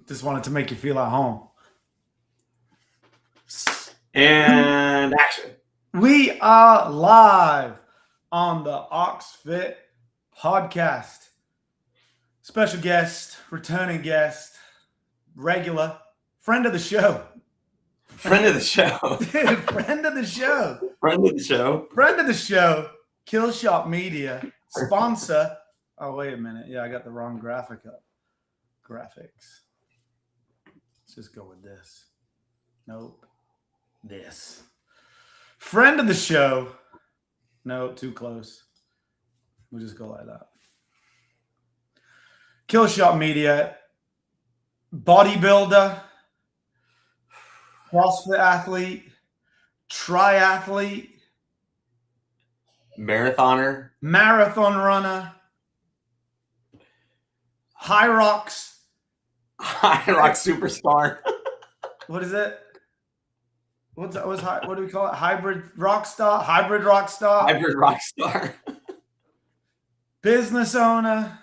Just wanted to make you feel at home. And action. We are live on the OxFit podcast. Special guest, returning guest, regular, friend of the show. Friend of the show. Dude, friend of the show. Friend of the show. Friend of the show, Killshot Media, sponsor. Oh, wait a minute. Yeah, I got the wrong graphic up. Graphics. Let's just go with this. Nope. This. Friend of the show. No, too close. We'll just go like that. Killshot Media, bodybuilder, CrossFit athlete, triathlete, Marathoner. marathon runner, High Rocks. High Rock superstar. What is it? What do we call it? Hybrid rock star? Hybrid rock star? Hybrid rock star. Business owner,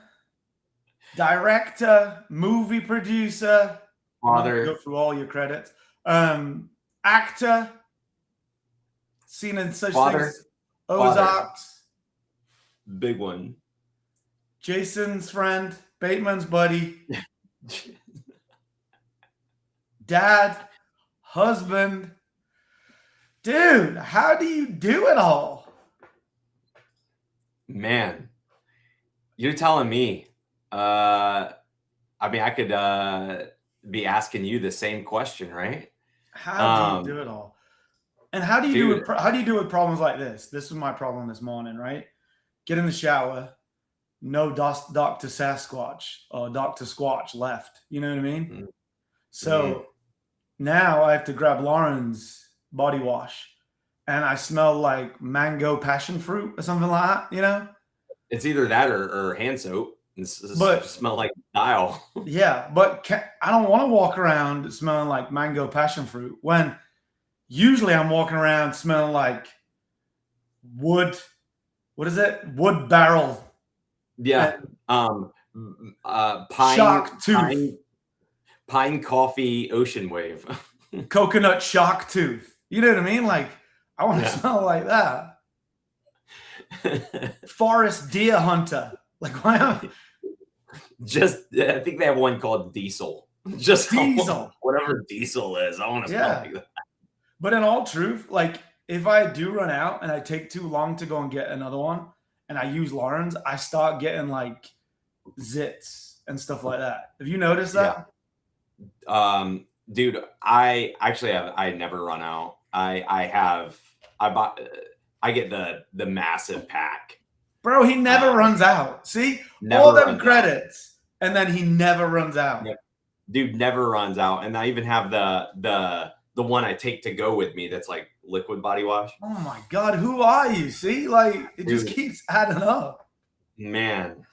director, movie producer. Father. Go through all your credits. Actor. Seen in such Father. things. Ozarks. Big one. Jason's friend. Bateman's buddy. Dad. Husband. Dude, how do you do it all? Man, you're telling me. I mean, I could be asking you the same question, right? How do you do it all? And how do you Dude. do it? How do you do with problems like this? This was my problem this morning, right? Get in the shower, no Dr. Sasquatch or Dr. Squatch left. You know what I mean? Mm-hmm. So now I have to grab Lauren's body wash, and I smell like mango passion fruit or something like that. You know? It's either that or hand soap. But smell like dial. Yeah, but I don't want to walk around smelling like mango passion fruit when usually I'm walking around smelling like wood. What is it? Wood barrel. Yeah. Pine, Shark tooth. Pine coffee ocean wave. Coconut shark tooth. You know what I mean? Like, I want to smell like that. Forest deer hunter. Like, why am I think they have one called Diesel. Just Diesel. Whatever Diesel is. I want to smell like that. But in all truth, like, if I do run out and I take too long to go and get another one and I use Lauren's, I start getting like zits and stuff like that. Have you noticed that? Yeah. Dude, I never run out. I get the massive pack. Bro, he never runs out. See? All them credits. And then he never runs out. Yeah. Dude never runs out. And I even have the one I take to go with me that's like liquid body wash. Oh my God, who are you? See? Like, it just keeps adding up. Man.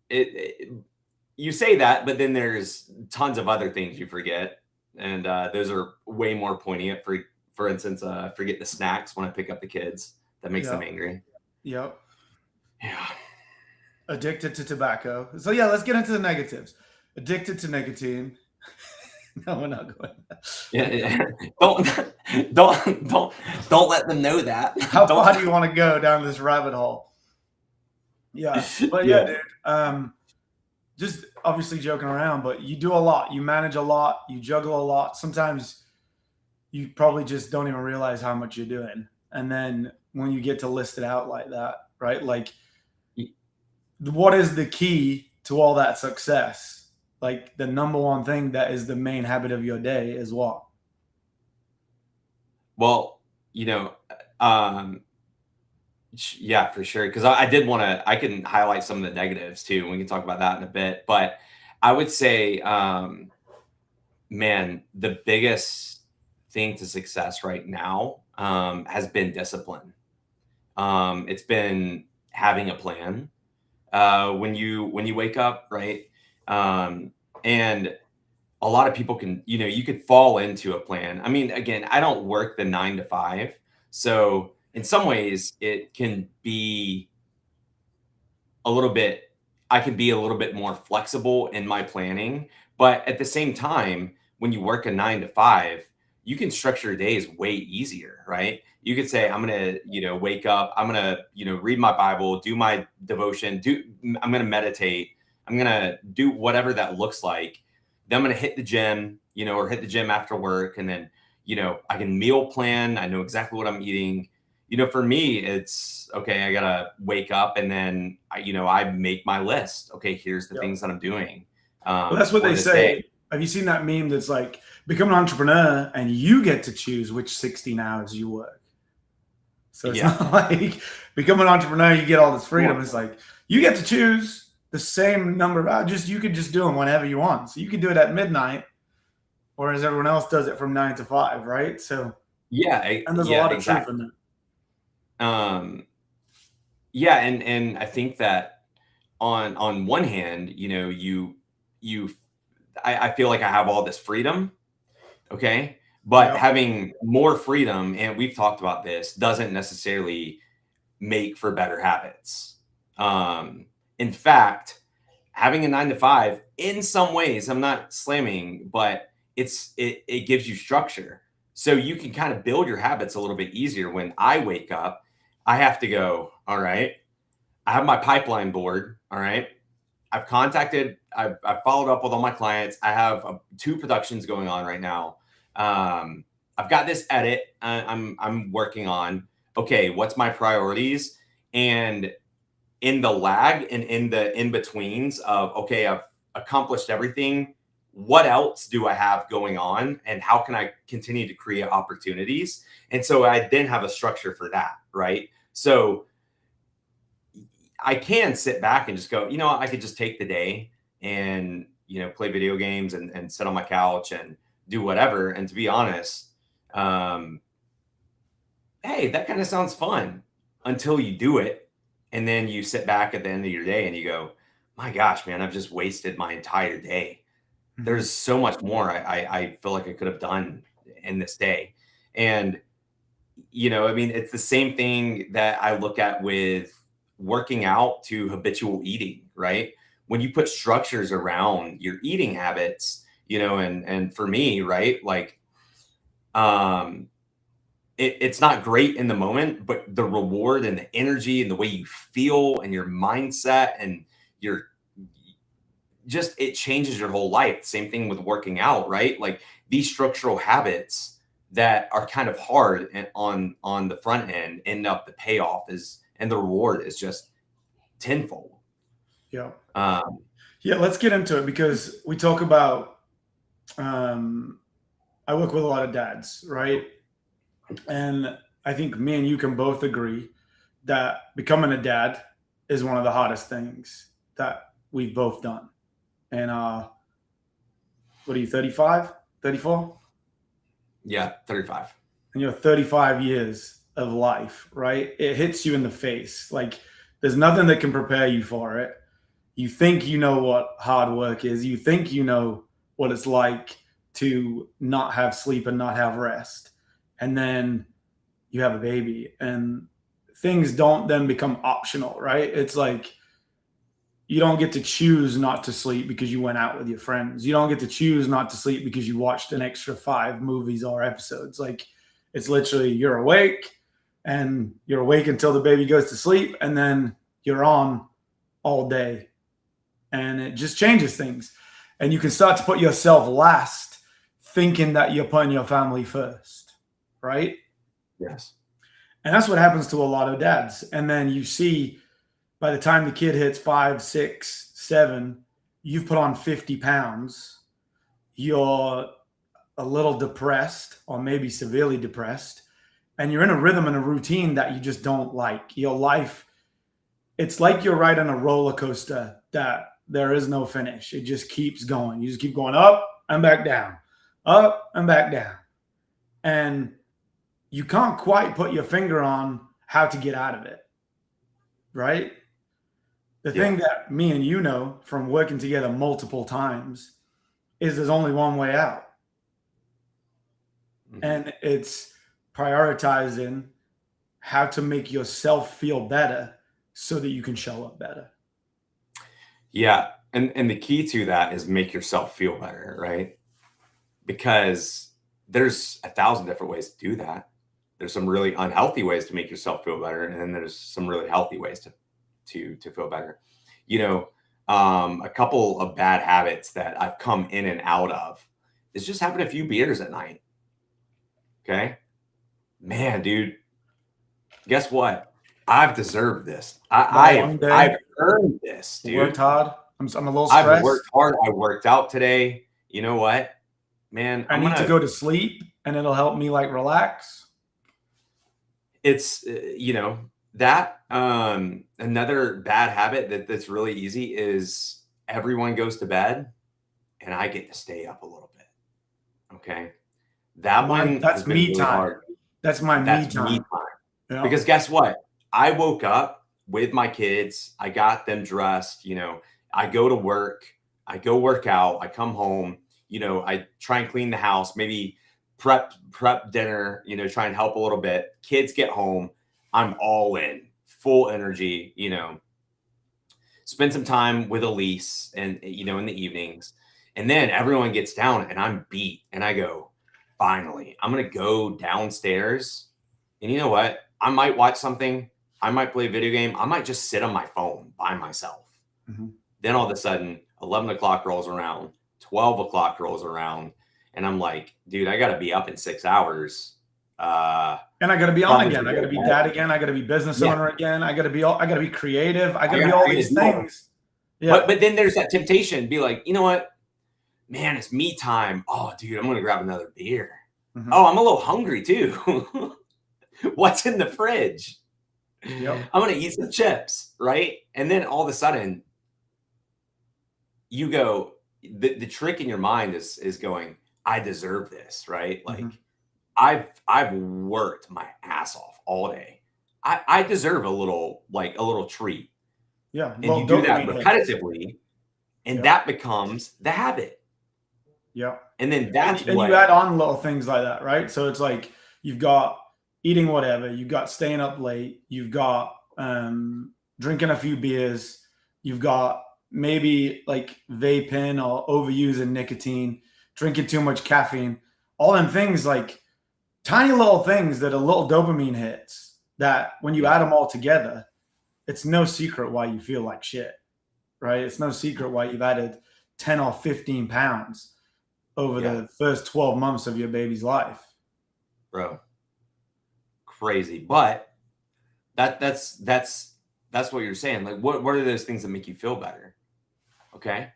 You say that, but then there's tons of other things you forget. And those are way more poignant. For instance, I forget the snacks when I pick up the kids. That makes them angry. Yep. Yeah. Addicted to tobacco. So yeah, let's get into the negatives. Addicted to nicotine. No, we're not going there. Yeah. Don't let them know that. How far do you want to go down this rabbit hole? Yeah. But yeah, dude. Just obviously joking around, but you do a lot. You manage a lot. You juggle a lot. Sometimes you probably just don't even realize how much you're doing. And then when you get to list it out like that, right? Like, what is the key to all that success? Like, the number one thing that is the main habit of your day is what? Well, yeah, for sure. Because I can highlight some of the negatives too. And we can talk about that in a bit. But I would say, man, the biggest thing to success right now has been discipline. It's been having a plan when you wake up, right? And a lot of people can, you could fall into a plan. I mean, again, I don't work the 9 to 5. So in some ways it can be a little bit I can be a little bit more flexible in my planning. But at the same time, when you work a 9 to 5, you can structure your days way easier, right? You could say, I'm gonna, wake up, I'm gonna, read my Bible, do my devotion, I'm gonna meditate, I'm gonna do whatever that looks like. Then I'm gonna hit the gym, or hit the gym after work, and then, I can meal plan. I know exactly what I'm eating. For me, it's okay. I gotta wake up, and then I make my list. Okay, here's the Yeah. things that I'm doing Well, that's what for they this day. say. Have you seen that meme that's like, become an entrepreneur and you get to choose which 16 hours you work? So it's Yeah, not like become an entrepreneur, you get all this freedom. sure. It's like you get to choose the same number of hours. Just you could just do them whenever you want. So you can do it at midnight, whereas everyone else does it from 9 to 5, right? So, and there's a Yeah, lot of truth exactly. in that. Yeah, and I think that on one hand, you I feel like I have all this freedom. Okay. But Yeah. having more freedom, and we've talked about this, doesn't necessarily make for better habits. In fact, having a 9 to 5, in some ways, I'm not slamming, but it gives you structure. So you can kind of build your habits a little bit easier. When I wake up, I have to go, all right, I have my pipeline board. All right. I've followed up with all my clients. I have 2 productions going on right now. I've got this edit I'm working on. Okay, what's my priorities? And in the lag and in the in betweens of, okay, I've accomplished everything. What else do I have going on? And how can I continue to create opportunities? And so I then have a structure for that, right? So I can sit back and just go, I could just take the day and, play video games and sit on my couch and do whatever. And to be honest, um, hey, that kind of sounds fun until you do it. And then you sit back at the end of your day and you go, my gosh, man, I've just wasted my entire day. Mhm. There's so much more I feel like I could have done in this day. And I mean, it's the same thing that I look at with working out to habitual eating, right? When you put structures around your eating habits, and for me, right, like um it's not great in the moment, but the reward and the energy and the way you feel and your mindset and your just it changes your whole life. Same thing with working out, right? Like these structural habits that are kind of hard and on the front end end up the payoff is and the reward is just tenfold. Yeah. Um, Yeah. Let's get into it because we talk about, um, I work with a lot of dads, right? And I think me and you can both agree that becoming a dad is one of the hardest things that we've both done. And what are you, 35, 34? yeah, 35. And you're 35 years of life, right? It hits you in the face. Like there's nothing that can prepare you for it. You think you know what hard work is. You think you know what it's like to not have sleep and not have rest. And then you have a baby and things don't then become optional, right? It's like you don't get to choose not to sleep because you went out with your friends. You don't get to choose not to sleep because you watched an extra 5 movies or episodes. Like it's literally you're awake and you're awake until the baby goes to sleep and then you're on all day. And it just changes things. And you can start to put yourself last thinking that you're putting your family first, right? Yes. And that's what happens to a lot of dads. And then you see by the time the kid hits 5, 6, 7, you've put on 50 pounds. You're a little depressed or maybe severely depressed. And you're in a rhythm and a routine that you just don't like. Your life, it's like you're riding a roller coaster that there is no finish. It just keeps going. You just keep going up and back down, up and back down. And you can't quite put your finger on how to get out of it, right? The Yeah. thing that me and you know from working together multiple times is there's only one way out. Mhm. And it's prioritizing how to make yourself feel better so that you can show up better. Yeah. And the key to that is make yourself feel better, right? Because there's 1,000 different ways to do that. There's some really unhealthy ways to make yourself feel better, and then there's some really healthy ways to feel better. You know, a couple of bad habits that I've come in and out of is just having a few beers at night. Okay, man, dude, guess what? I've deserved this. That one I've day, earned this, worked dude. hard. I'm a little I've stressed. worked hard. I worked out today. You know what, man? I need to go to sleep, and it'll help me like relax. It's that another bad habit that's really easy is everyone goes to bed and I get to stay up a little bit. Okay. That one has That's been me really time. hard. That's my me That's me time. time. Yeah. Because guess what? I woke up with my kids. I got them dressed. I go to work. I go work out. I come home. I try and clean the house. Maybe prep dinner. Try and help a little bit. Kids get home. I'm all in, full energy. Spend some time with Elise, and in the evenings, and then everyone gets down, and I'm beat, and I go, finally, I'm gonna go downstairs, and you know what? I might watch something. I might play a video game. I might just sit on my phone by myself. Mhm. Then all of a sudden, 11 o'clock rolls around, 12 o'clock rolls around, and I'm like, dude, I got to be up in 6 hours. And I got to be on Probably again. to I got go to to be bed. dad again. I got to be business Yeah. owner again. I got to be creative. I got to I be gotta all do these it all. things. Yeah. But then there's that temptation to be like, you know what? Man, it's me time. Oh, dude, I'm gonna grab another beer. Mhm. Oh, I'm a little hungry too. What's in the fridge? Yep. I'm gonna eat some chips, right? And then all of a sudden, you go. The trick in your mind is going, I deserve this, right? Like Mhm. I've worked my ass off all day. I deserve a little treat. Yeah. And you Well, do that dopamine hits. repetitively, and Yep. that becomes the habit. Yep. And then that's And what you add on little things like that, right? So it's like you've got eating whatever, you've got staying up late, you've got drinking a few beers, you've got maybe like vaping or overusing nicotine, drinking too much caffeine, all them things like tiny little things that a little dopamine hits that when you yeah, add them all together, it's no secret why you feel like shit, right? It's no secret why you've added 10 or 15 pounds over yeah, the first 12 months of your baby's life. bro. Crazy. But that's what you're saying. Like what are those things that make you feel better? Okay.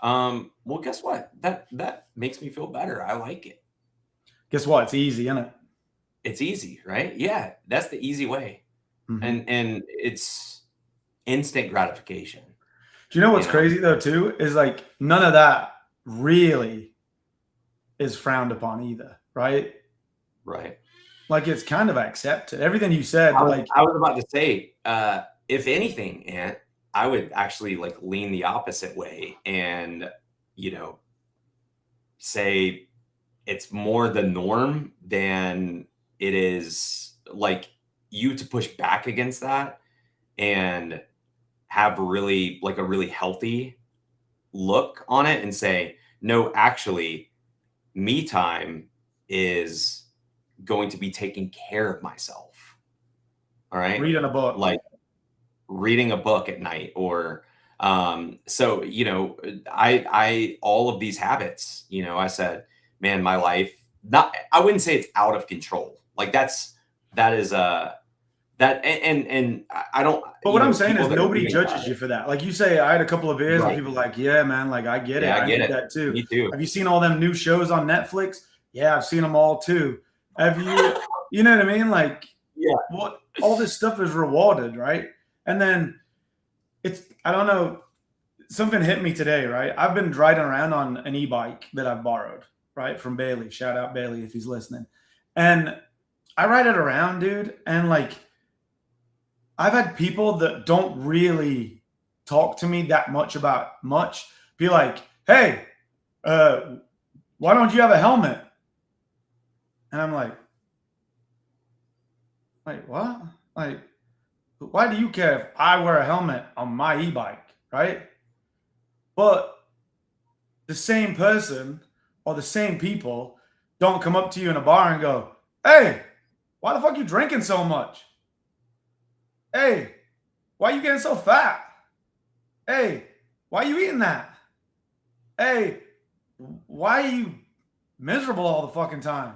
Well, guess what? That makes me feel better. I like it. Guess what? It's easy, isn't it? It's easy, right? Yeah, that's the easy way. Mm-hmm. And it's instant gratification. Do you know what's You know? crazy though, too? Is like none of that really is frowned upon either, right? Right. Like it's kind of accepted. Everything you said, like I was about to say, if anything, Ant, I would actually like lean the opposite way and, you know, say it's more the norm than it is like you to push back against that and have really like a really healthy look on it and say, no, actually, me time is going to be taking care of myself. All right. reading a book. Like reading a book at night or so I all of these habits, I said, man, my life, not, I wouldn't say it's out of control. Like that is that and I don't, But what I'm saying people is that are nobody reading about judges you for that. Like you say, I had a couple of it, beers and right. people are like, yeah, man, like I get it. Yeah, I I get need it. that too. Me too. Have you seen all them new shows on Netflix? Yeah, I've seen them all too. Have you, you know what I mean? Like, Yeah. what all this stuff is rewarded, right? And then I don't know, something hit me today, right? I've been riding around on an e-bike that I've borrowed, right? From Bailey. Shout out Bailey if he's listening. And I ride it around, dude, and like I've had people that don't really talk to me that much about much be like, hey, why don't you have a helmet? And I'm like, what? Like, why do you care if I wear a helmet on my e-bike, right? But the same person or the same people don't come up to you in a bar and go, "Hey, why the fuck you drinking so much? Hey, why you getting so fat? Hey, why you eating that? Hey, why are you miserable all the fucking time?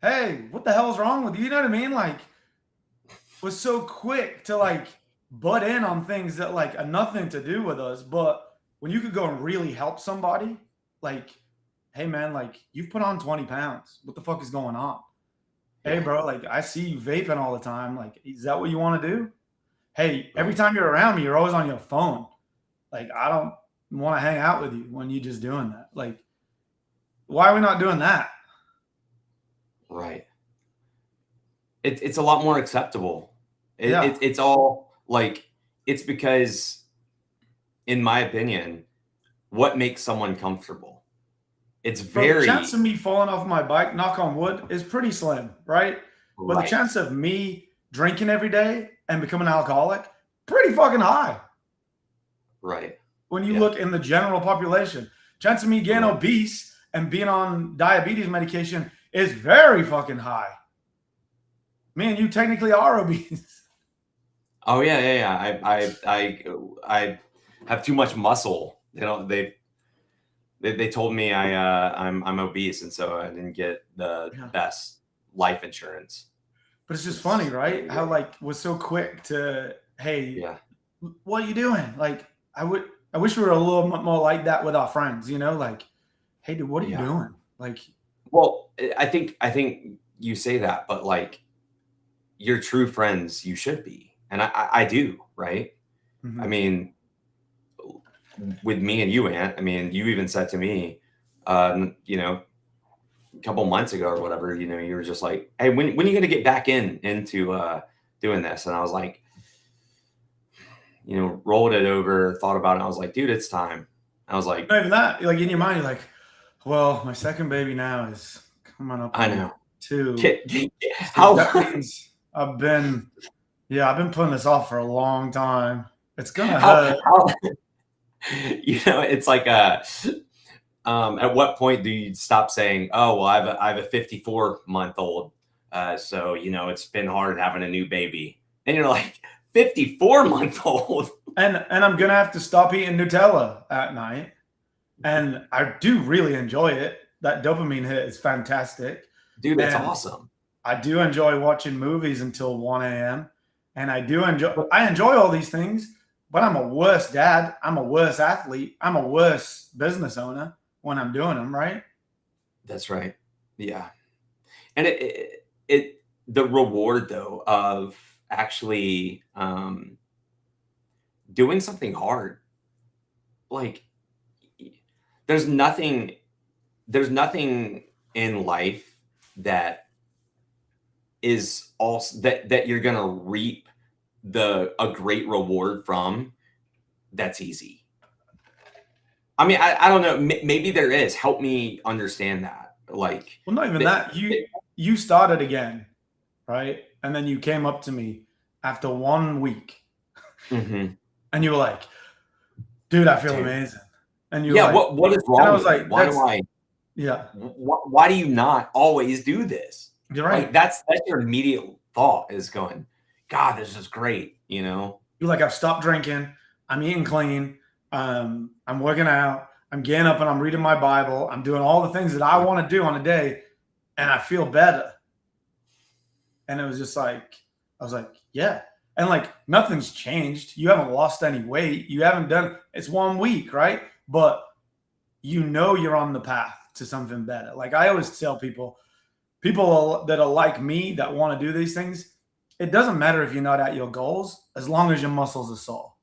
Hey, what the hell's wrong with you?" You know what I mean? Like, was so quick to like butt in on things that like are nothing to do with us. But when you could go and really help somebody, like, hey man, like you've put on 20 pounds. What the fuck is going on? Hey Yeah. bro, like I see you vaping all the time. Like, is that what you want to do? Hey, every Right. time you're around me, you're always on your phone. Like, I don't want to hang out with you when you're just doing that. Like, why are we not doing that? Right. It's a lot more acceptable. Yeah. It's all like, it's because, in my opinion, what makes someone comfortable? It's Bro, the chance very of me falling off my bike, knock on wood, is pretty slim, right? But the right. chance of me drinking every day and becoming an alcoholic, pretty fucking high. Right. When you Yeah. look in the general population, chance of me getting Right. obese and being on diabetes medication is very fucking high. Me and you technically are obese. Oh yeah, yeah, yeah. I have too much muscle. They told me I'm obese, and so I didn't get the Yeah. best life insurance. But it's just funny, It's right? How like was so quick to, hey, yeah, what are you doing? Like, I wish we were a little more like that with our friends, you know, like, hey dude, what are you yeah. doing? Like, Well, I think you say that, but like, your true friends, you should be, and I do, right? I mhm. mean, with me and you, Ant. I mean, you even said to me, a couple months ago or whatever, you were just like, "Hey, when are you gonna get back into doing this?" And I was like, rolled it over, thought about it. I was like, "Dude, it's time." I was like, Not even that, like in your mind, you're like, well, my second baby now is coming up "I on know." 2. So How? that means I've been putting this off for a long time. It's gonna how? hurt. How? It's like at what point do you stop saying, "Oh, well, I have a 54-month-old, so it's been hard having a new baby," and you're like, 54-month-old. And I'm gonna have to stop eating Nutella at night. And I do really enjoy it. That dopamine hit is fantastic. Dude, it's And awesome. I do enjoy watching movies until 1 a.m. And I enjoy all these things, but I'm a worse dad. I'm a worse athlete. I'm a worse business owner when I'm doing them, right? That's right. Yeah. And the reward though of actually doing something hard, like, there's nothing there's nothing in life that is also that you're gonna reap a great reward from, that's easy. I mean, I don't know. Maybe there is. Help me understand that. Like, Well, not even that. that. You started again, right? And then you came up to me after 1 week Mhm. and you were like, dude, I feel Dude. amazing. And you were Yeah. like, What is and I wrong was with me? like, Why do I? yeah, Why do you not always do this? you're Like, right. that's your immediate thought, is going, God, this is great. You're like, I've stopped drinking. I'm eating clean. I'm working out. I'm getting up and I'm reading my Bible. I'm doing all the things that I want to do on a day, and I feel better. And it was just like, I was like, yeah. And like, nothing's changed. You haven't lost any weight. You haven't done, it's 1 week, right? But you know you're on the path to something better. Like I always tell people that are like me that want to do these things, it doesn't matter if you're not at your goals as long as your muscles are sore.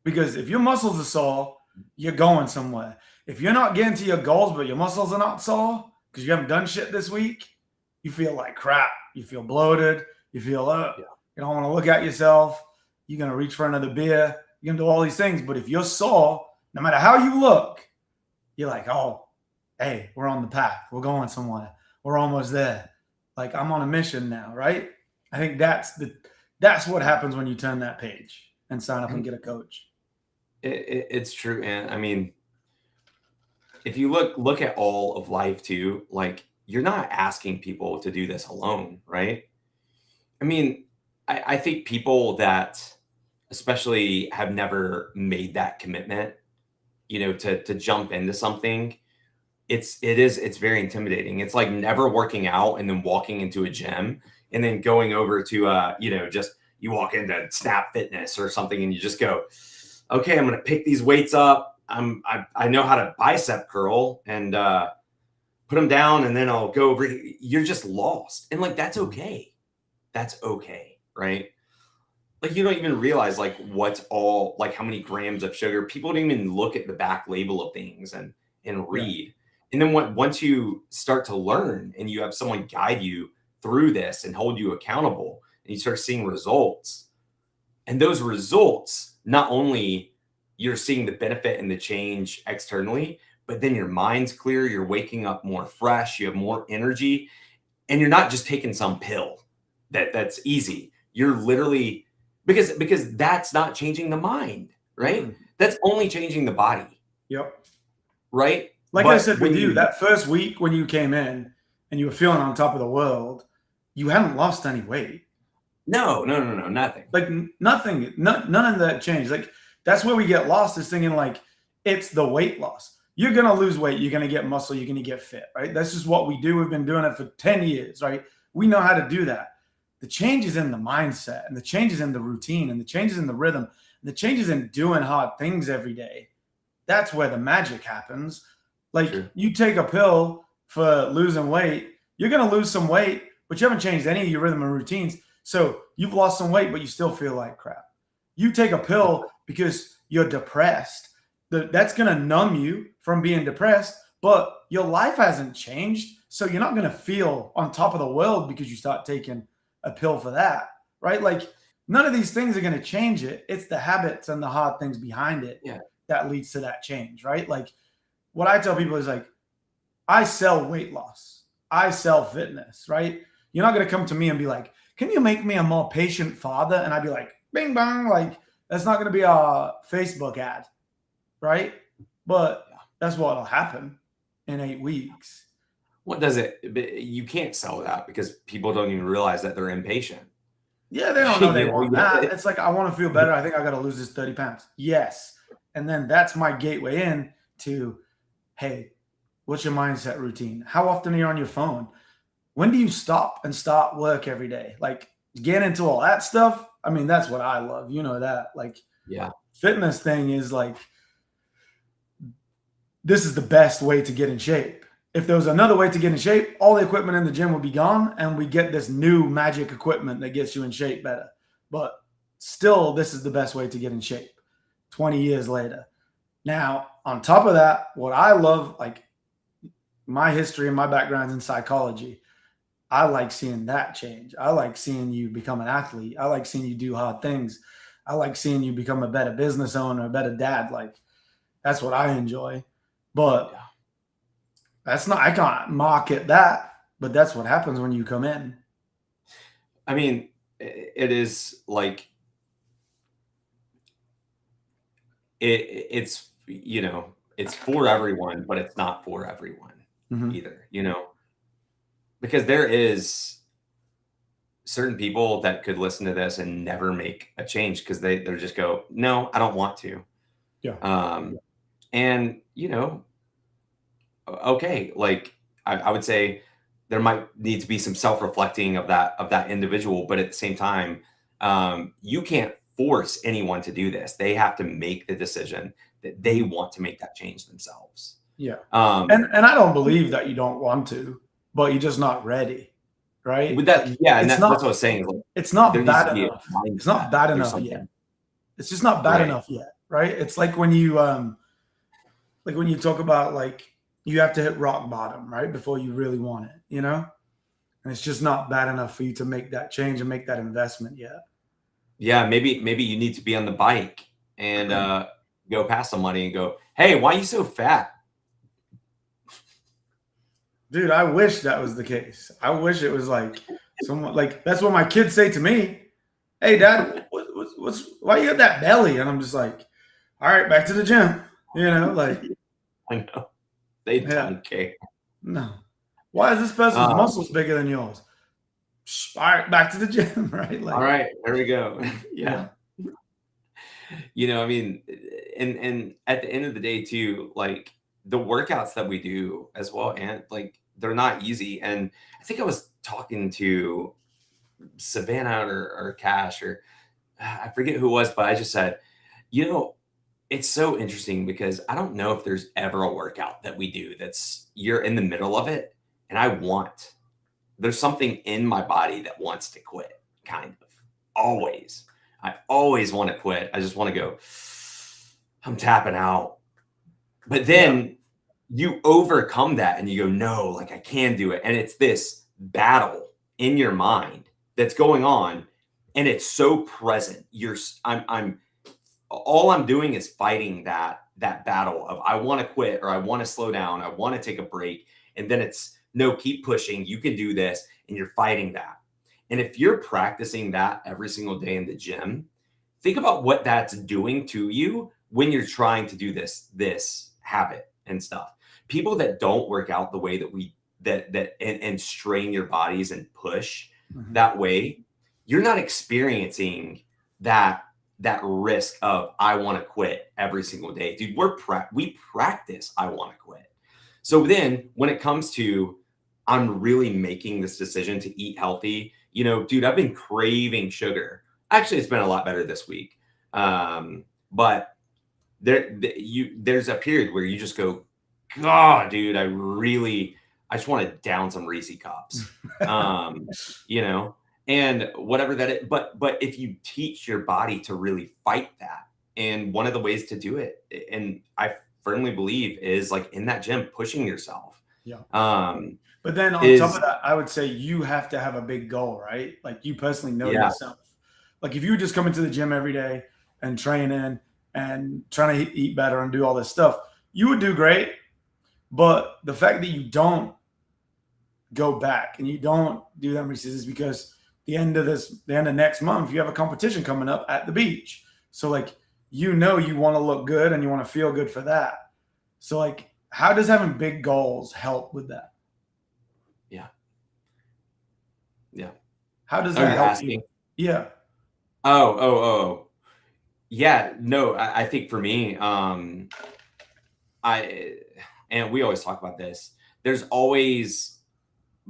Because if your muscles are sore, you're going somewhere. If you're not getting to your goals, but your muscles are not sore because you haven't done shit this week, you feel like crap. You feel bloated. You feel, Yeah. you don't want to look at yourself. You're going to reach for another beer. You're going to do all these things. But if you're sore, no matter how you look, you're like, oh, hey, we're on the path. We're going somewhere. We're almost there. Like I'm on a mission now, right? I think that's what happens when you turn that page and sign up and And get a coach. It's true, and I mean, if you look at all of life too, like you're not asking people to do this alone, right? I mean, I think people that especially have never made that commitment, to jump into something, it's very intimidating. It's like never working out and then walking into a gym and then going over to just you walk into Snap Fitness or something and you just go, okay, I'm gonna pick these weights up. I know how to bicep curl and put them down and then I'll go over. You're just lost. And like that's okay. That's okay, right? Like you don't even realize like what's all like how many grams of sugar. People don't even look at the back label of things and Yeah. read. And then once you start to learn and you have someone guide you through this and hold you accountable and you start seeing results, and those results, not only you're seeing the benefit and the change externally, but then your mind's clear, you're waking up more fresh, you have more energy, and you're not just taking some pill that's easy. You're literally because that's not changing the mind, right? Mhm. That's only changing the body, Yep. right? Like I But said with you, that first week when you came in and you were feeling on top of the world, you hadn't lost any weight. no, nothing. Like nothing, none of that changed. Like that's where we get lost is thinking like it's the weight loss. You're gonna lose weight, you're gonna get muscle, you're gonna get fit, right? That's just what we do. We've been doing it for 10 years, right? We know how to do that. The changes in the mindset and the changes in the routine and the changes in the rhythm and the changes in doing hard things every day. That's where the magic happens. Like Sure. you take a pill for losing weight, you're gonna lose some weight, but you haven't changed any of your rhythm and routines. So you've lost some weight, but you still feel like crap. You take a pill because you're depressed. That's going to numb you from being depressed, but your life hasn't changed. So you're not going to feel on top of the world because you start taking a pill for that, right? Like none of these things are going to change it. It's the habits and the hard things behind it Yeah. that leads to that change, right? Like what I tell people is like, I sell weight loss. I sell fitness, right? You're not going to come to me and be like, can you make me a more patient father? And I'd be like, bing bang, like that's not going to be a Facebook ad, right? But that's what'll happen in 8 weeks. What does it? You can't sell that because people don't even realize that they're impatient. Yeah, they don't know they You know, want yeah. that. It's like, I want to feel better. I think I got to lose this 30 pounds. Yes. And then that's my gateway in to, hey, what's your mindset routine? How often are you on your phone? When do you stop and start work every day? Like get into all that stuff. I mean, that's what I love. You know that. Like Yeah. fitness thing is like this is the best way to get in shape. If there was another way to get in shape, all the equipment in the gym would be gone and we get this new magic equipment that gets you in shape better. But still, this is the best way to get in shape 20 years later. Now, on top of that, what I love, like my history and my background's in psychology. I like seeing that change. I like seeing you become an athlete. I like seeing you do hard things. I like seeing you become a better business owner, a better dad. Like that's what I enjoy. But that's not, I can't market that, but that's what happens when you come in. I mean, it is like it's it's for everyone, but it's not for everyone either, because there is certain people that could listen to this and never make a change because they're just go, no, I don't want to. Yeah. And okay, like I would say there might need to be some self-reflecting of that individual, but at the same time, you can't force anyone to do this. They have to make the decision that they want to make that change themselves. Yeah. And I don't believe that you don't want to, but you're just not ready. Right? With that, yeah, and It's that's not, what I was saying. Like, it's not there needs bad to be a enough. It's mindset not bad or enough something. yet. It's just not bad Right. enough yet. Right? It's like when you talk about like you have to hit rock bottom, right? Before you really want it, And it's just not bad enough for you to make that change and make that investment yet. Yeah, maybe you need to be on the bike and go past somebody and go, hey, why are you so fat? Dude, I wish that was the case. I wish it was like someone like that's what my kids say to me. Hey, Dad, why you got that belly? And I'm just like, all right, back to the gym. Like, I know they yeah, don't care. no. Why is this person's Um, muscles bigger than yours? All right, back to the gym, right? all Like, right, there we go. Yeah. yeah, I mean, and at the end of the day too, like the workouts that we do as well, and like they're not easy. And I think I was talking to Savannah or Cash or I forget who it was, but I just said, you know, it's so interesting because I don't know if there's ever a workout that we do that's you're in the middle of it and there's something in my body that wants to quit, kind of. Always. I always want to quit. I just want to go, I'm tapping out. But yeah, then you overcome that and you go, no, like I can do it. And it's this battle in your mind that's going on. And it's so present. I'm all I'm doing is fighting that battle of I want to quit or I want to slow down, I want to take a break, and then it's no, keep pushing, you can do this, and you're fighting that. And if you're practicing that every single day in the gym, think about what that's doing to you when you're trying to do this habit and stuff. People that don't work out the way that we that and strain your bodies and push mhm. that way, you're not experiencing that risk of I want to quit every single day. Dude, we practice I want to quit. So then when it comes to I'm really making this decision to eat healthy, dude, I've been craving sugar. Actually, it's been a lot better this week. But there's a period where you just go, God, dude, I just want to down some Reese cups. You know, and whatever that is, but if you teach your body to really fight that, and one of the ways to do it, and I firmly believe is like in that gym, pushing yourself. Yeah. Um, But then on top of is that, I would say you have to have a big goal, right? Like you personally know yeah, yourself. Like if you just come into the gym every day and training and trying to eat better and do all this stuff, you would do great. But the fact that you don't go back and you don't do them races is because the end of next month, you have a competition coming up at the beach. So like you want to look good and you want to feel good for that. So like how does having big goals help with that? yeah, yeah. How does Oh, that you're help you? asking? Yeah. Oh. Yeah, no, I think for me, I and we always talk about this. There's always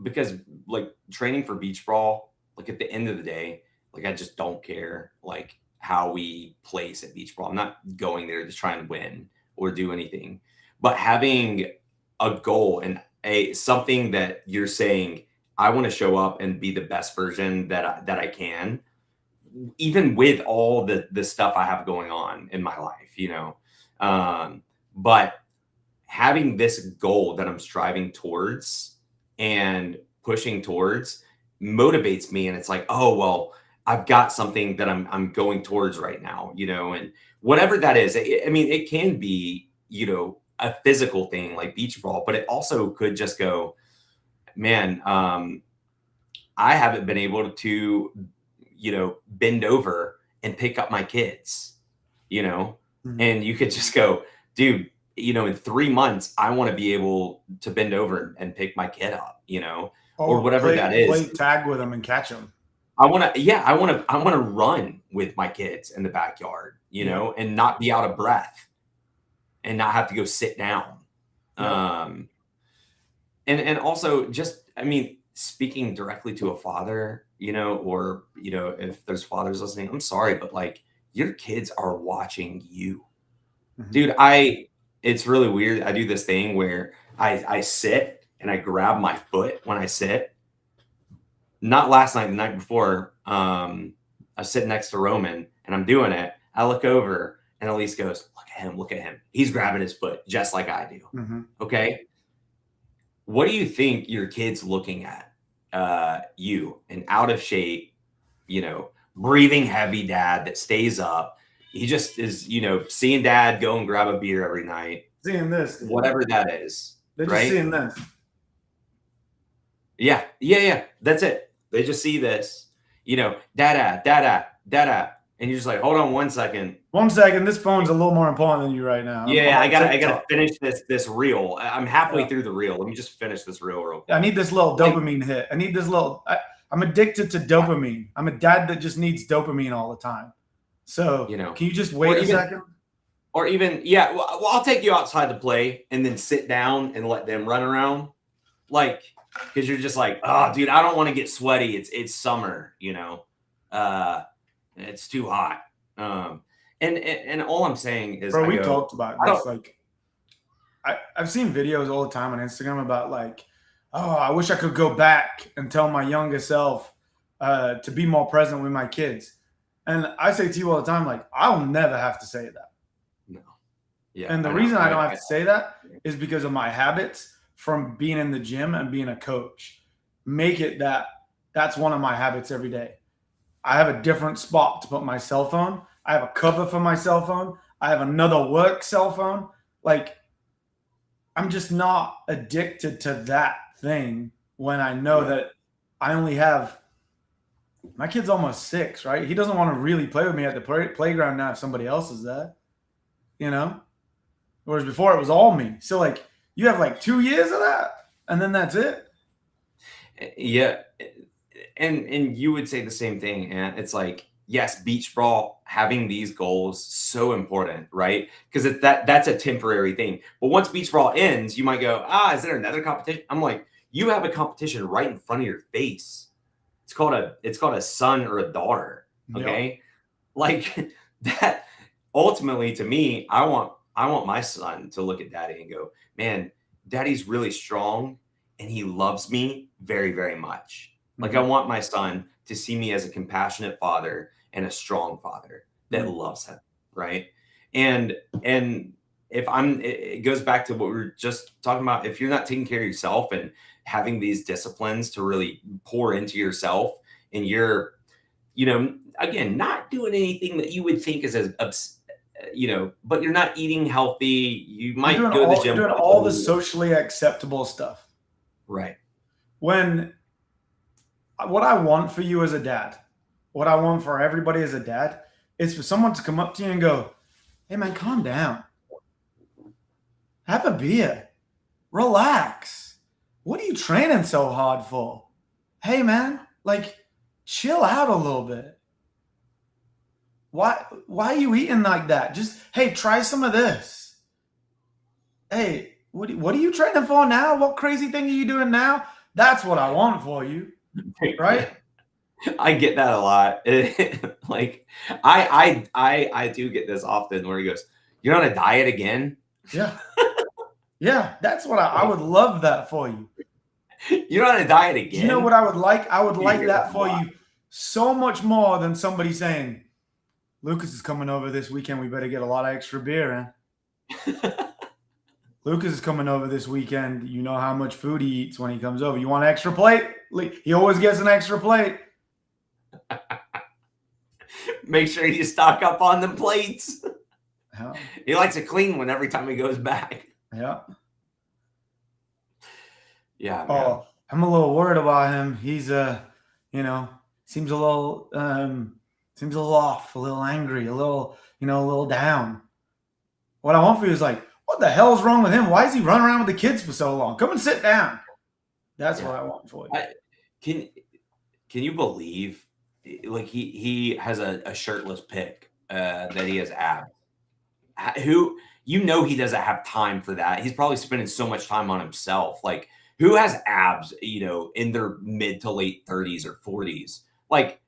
because like training for beach brawl, like at the end of the day, like I just don't care like how we place at beach brawl. I'm not going there to try and win or do anything, but having a goal and a something that you're saying, I want to show up and be the best version that I can, even with all the stuff I have going on in my life. But having this goal that I'm striving towards and pushing towards motivates me. And it's like, oh, well, I've got something that I'm going towards right now, and whatever that is. I mean, it can be, a physical thing like beach ball, but it also could just go, man, I haven't been able to, bend over and pick up my kids, you know, Mhm. and you could just go, dude, in 3 months, I want to be able to bend over and pick my kid up, or Or whatever that play is. tag with them and catch them. I want to run with my kids in the backyard, Yeah. and not be out of breath and not have to go sit down. Yep. Um, and also just, I mean, speaking directly to a father, or if there's fathers listening, I'm sorry, but like your kids are watching you, Mhm. dude. It's really weird. I do this thing where I sit and I grab my foot when I sit. Not last night, the night before. I was sitting next to Roman and I'm doing it. I look over and Elise goes, look at him, he's grabbing his foot just like I do. Mhm. Okay, what do you think your kid's looking at? You, an out of shape, breathing heavy dad that stays up. He just is, seeing dad go and grab a beer every night, Seeing this, dude. whatever that is, They're just right? seeing this. Yeah. That's it. They just see this, dada, dada, dada. and you're just like, hold on 1 second. 1 second. This phone's a little more important than you right now. Yeah, I gotta finish this reel. I'm halfway through the reel. Let me just finish this reel real quick. I need this little dopamine hit. I need this little. I'm addicted to dopamine. I'm a dad that just needs dopamine all the time. So can you just wait a second? Or even well, I'll take you outside to play and then sit down and let them run around, like, because you're just like, oh, dude, I don't want to get sweaty. It's summer, it's too hot. And all I'm saying is, bro, we talked about this. Like, I've seen videos all the time on Instagram about like, oh, I wish I could go back and tell my younger self to be more present with my kids. And I say to you all the time, like, I'll never have to say that. No. Yeah. And the reason I don't have to say that is because of my habits from being in the gym and being a coach. Make it that's one of my habits every day. I have a different spot to put my cell phone. I have a cover for my cell phone. I have another work cell phone. Like, I'm just not addicted to that thing when I know that I only have – my kid's almost 6, right? He doesn't want to really play with me at the playground now if somebody else is there, Whereas before it was all me. So, like, you have like 2 years of that, and then that's it. Yeah. And you would say the same thing. And it's like, yes, beach ball, having these goals, so important, right? Because that's a temporary thing. But once beach ball ends, you might go, is there another competition? I'm like, you have a competition right in front of your face. It's called a son or a daughter. Okay. Yep. Like that. Ultimately, to me, I want my son to look at daddy and go, man, daddy's really strong and he loves me very, very much. Like, I want my son to see me as a compassionate father and a strong father that loves him, right? And if it goes back to what we were just talking about. If you're not taking care of yourself and having these disciplines to really pour into yourself, and you're, again, not doing anything that you would think is but you're not eating healthy. You might go to the gym. You're doing all the socially acceptable stuff, right? What I want for you as a dad, what I want for everybody as a dad, is for someone to come up to you and go, hey, man, calm down. Have a beer. Relax. What are you training so hard for? Hey, man, like, chill out a little bit. Why are you eating like that? Just, hey, try some of this. Hey, what are you training for now? What crazy thing are you doing now? That's what I want for you. Right? I get that a lot. Like, I do get this often where he goes, you're on a diet again? Yeah. Yeah, that's what I would love that for you. You're on a diet again? You know what I would like? I would like that for you so much more than somebody saying, Lucas is coming over this weekend. We better get a lot of extra beer in. Lucas is coming over this weekend. You know how much food he eats when he comes over. You want an extra plate? He always gets an extra plate. Make sure you stock up on the plates. Yeah. He likes a clean one every time he goes back. Yeah. Yeah. Oh, I'm a little worried about him. He's seems a little off, a little angry, a little down. What I want for you is like, what the hell is wrong with him? Why is he running around with the kids for so long? Come and sit down. That's what I want for you. Can you believe, like, he has a shirtless pic that he has abs? Who, he doesn't have time for that. He's probably spending so much time on himself. Like, who has abs, in their mid to late 30s or 40s? Like,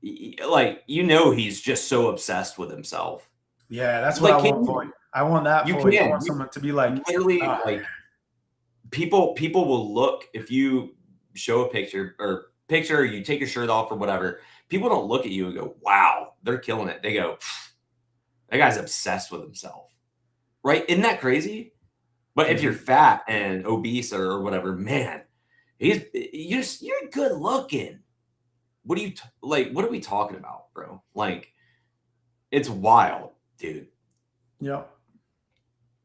he's just so obsessed with himself. Yeah, that's what I want for you. I want that for you. I want someone to be like, literally, like, people will look, if you show a picture, you take your shirt off or whatever, people don't look at you and go, wow, they're killing it. They go, that guy's obsessed with himself. Right? Isn't that crazy? But if you're fat and obese or whatever, man, you're good looking. What are we talking about, bro? Like, it's wild, dude. Yep.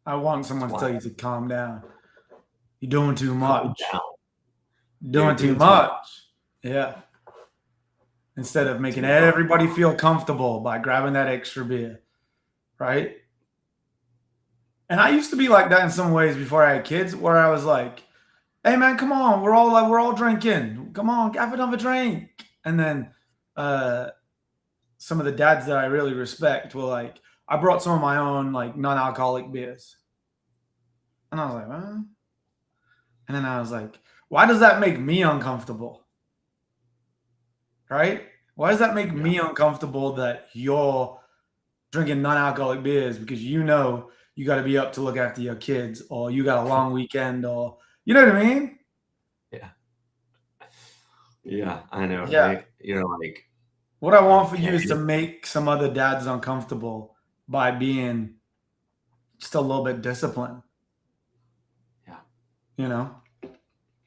I want someone to tell you to calm down. You're doing too much. Doing too much. Yeah. instead of making everybody feel comfortable by grabbing that extra beer, right? And I used to be like that in some ways before I had kids, where I was like, "Hey man, come on, we're all drinking. Come on, have another drink." And then some of the dads that I really respect were like, I brought some of my own like non-alcoholic beers, and I was like, "Huh?" And then I was like, "Why does that make me uncomfortable?" Right? Why does that make me uncomfortable that you're drinking non-alcoholic beers because you know you got to be up to look after your kids, or you got a long weekend, or you know what I mean? Yeah. Yeah, I know, Yeah. right? Like, What I want for you okay. is to make some other dads uncomfortable by being just a little bit disciplined. Yeah. You know?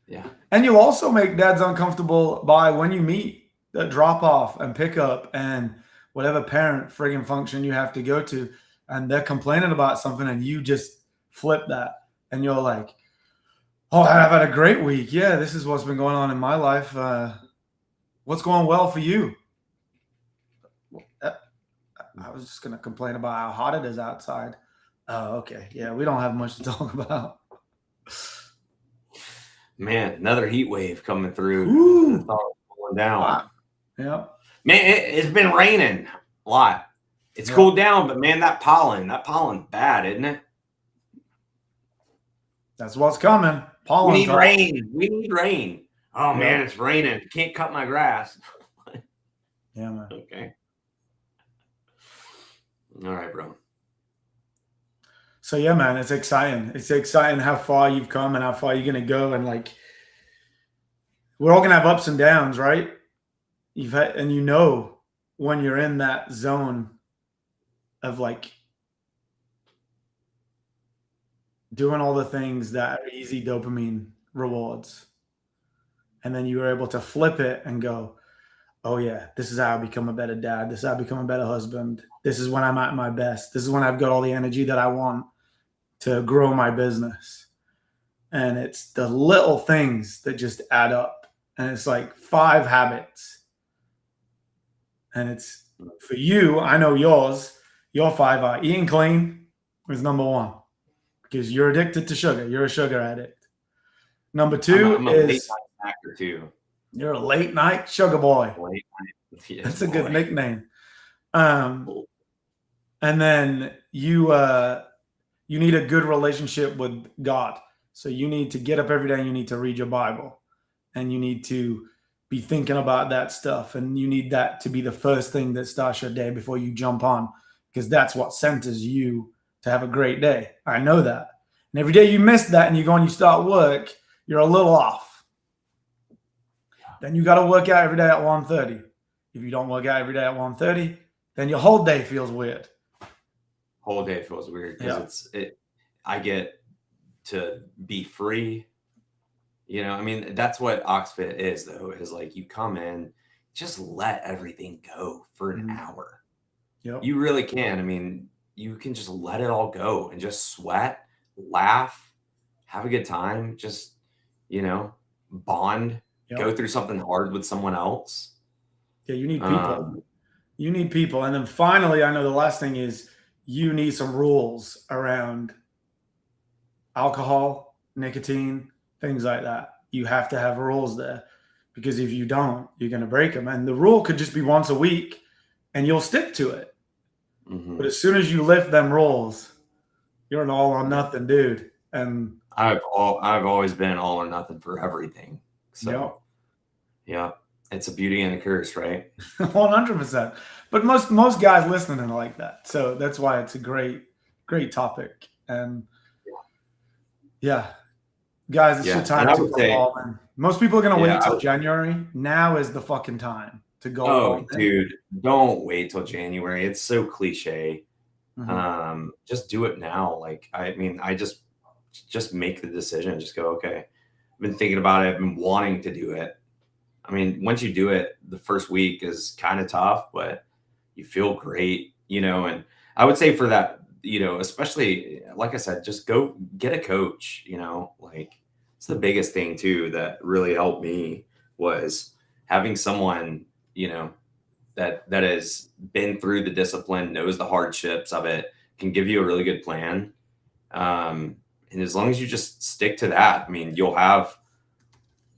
Yeah. And you also make dads uncomfortable by when you meet the drop off and pick up and whatever parent friggin' function you have to go to, and they're complaining about something and you just flip that and you're like, "Oh, I've had a great week. Yeah, this is what's been going on in my life. What's going well for you?" I was just gonna complain about how hot it is outside. Oh, okay. Yeah, we don't have much to talk about. Man, another heat wave coming through. Ooh. I thought it was going down. Wow. Yeah. Man, it's been raining a lot. It's cooled down, but man, that pollen's bad, isn't it? That's what's coming. Pollen. We need rain. We need rain. Oh man, Yeah. it's raining. Can't cut my grass. Yeah, man. Okay. All right, bro. So yeah, man, it's exciting. It's exciting how far you've come and how far you're gonna go, and like we're all gonna have ups and downs, right? You've had, and you know when you're in that zone of like doing all the things that are easy dopamine rewards, and then you were able to flip it and go, "Oh yeah, this is how I become a better dad. This is how I become a better husband. This is when I'm at my best. This is when I've got all the energy that I want to grow my business." And it's the little things that just add up. And it's like 5 habits. And it's for you, I know yours, your 5 are eating clean is number 1 because you're addicted to sugar. You're a sugar addict. Number 2 I'm a is late night snacker too. You're a late night sugar boy. Late night. Yeah, that's a good nickname. And then you need a good relationship with God. So you need to get up every day and you need to read your Bible. And you need to be thinking about that stuff. And you need that to be the first thing that starts your day before you jump on, because that's what centers you to have a great day. I know that. And every day you miss that and you go and you start work, you're a little off. Then you got to work out every day at 1:30. If you don't work out every day at 1:30, then your whole day feels weird. Whole day feels weird because I get to be free. I mean, that's what OxFit is, though, is like you come in, just let everything go for an hour. Yep. You really can. I mean, you can just let it all go and just sweat, laugh, have a good time, just, bond, go through something hard with someone else. Yeah, you need people. You need people. And then finally, I know the last thing is you need some rules around alcohol, nicotine, things like that. You have to have rules there, because if you don't, you're going to break them. And the rule could just be once a week and you'll stick to it. Mm-hmm. But as soon as you lift them rules, you're an all or nothing dude. And I've always been all or nothing for everything. So yeah, it's a beauty and a curse, right? 100%. But most guys listening are like that. So that's why it's a great topic. And yeah, guys, it's your time to go all in. Most people are going to wait till January. Now is the fucking time to go all in. Dude, don't wait till January. It's so cliche. Mm-hmm. Just do it now. Like, I mean, I just make the decision. Just go, okay. I've been thinking about it. I've been wanting to do it. I mean, once you do it, the first week is kind of tough, but you feel great, and I would say for that, especially, like I said, just go get a coach, like it's the biggest thing too that really helped me was having someone you know, that has been through the discipline, knows the hardships of it, can give you a really good plan. And as long as you just stick to that, I mean, you'll have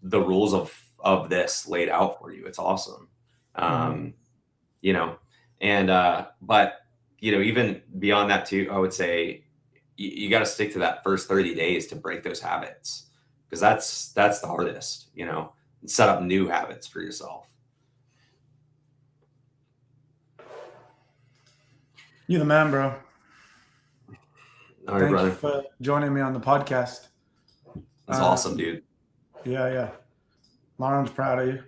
the rules of this laid out for you. It's awesome. You know, and but you know, even beyond that too, I would say you got to stick to that first 30 days to break those habits, because that's the hardest, you know, and set up new habits for yourself. You're the man, bro. All right, Thank brother. you for joining me on the podcast. That's awesome, dude. Yeah. Lauren's proud of you.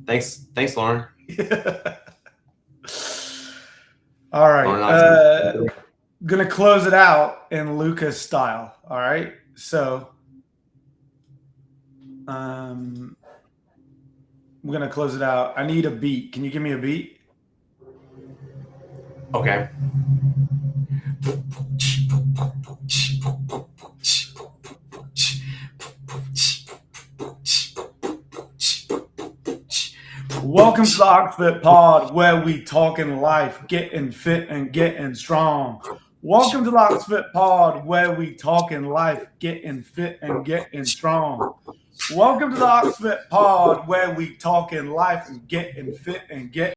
Thanks, Lauren. All right. Gonna close it out in Lucas style. All right. So we're gonna close it out. I need a beat. Can you give me a beat? Okay. Welcome to the OxFit Pod, where we talking life, getting fit and getting strong. Welcome to the OxFit Pod, where we talking life, getting fit and getting strong. Welcome to the OxFit Pod, where we talking life and getting fit and getting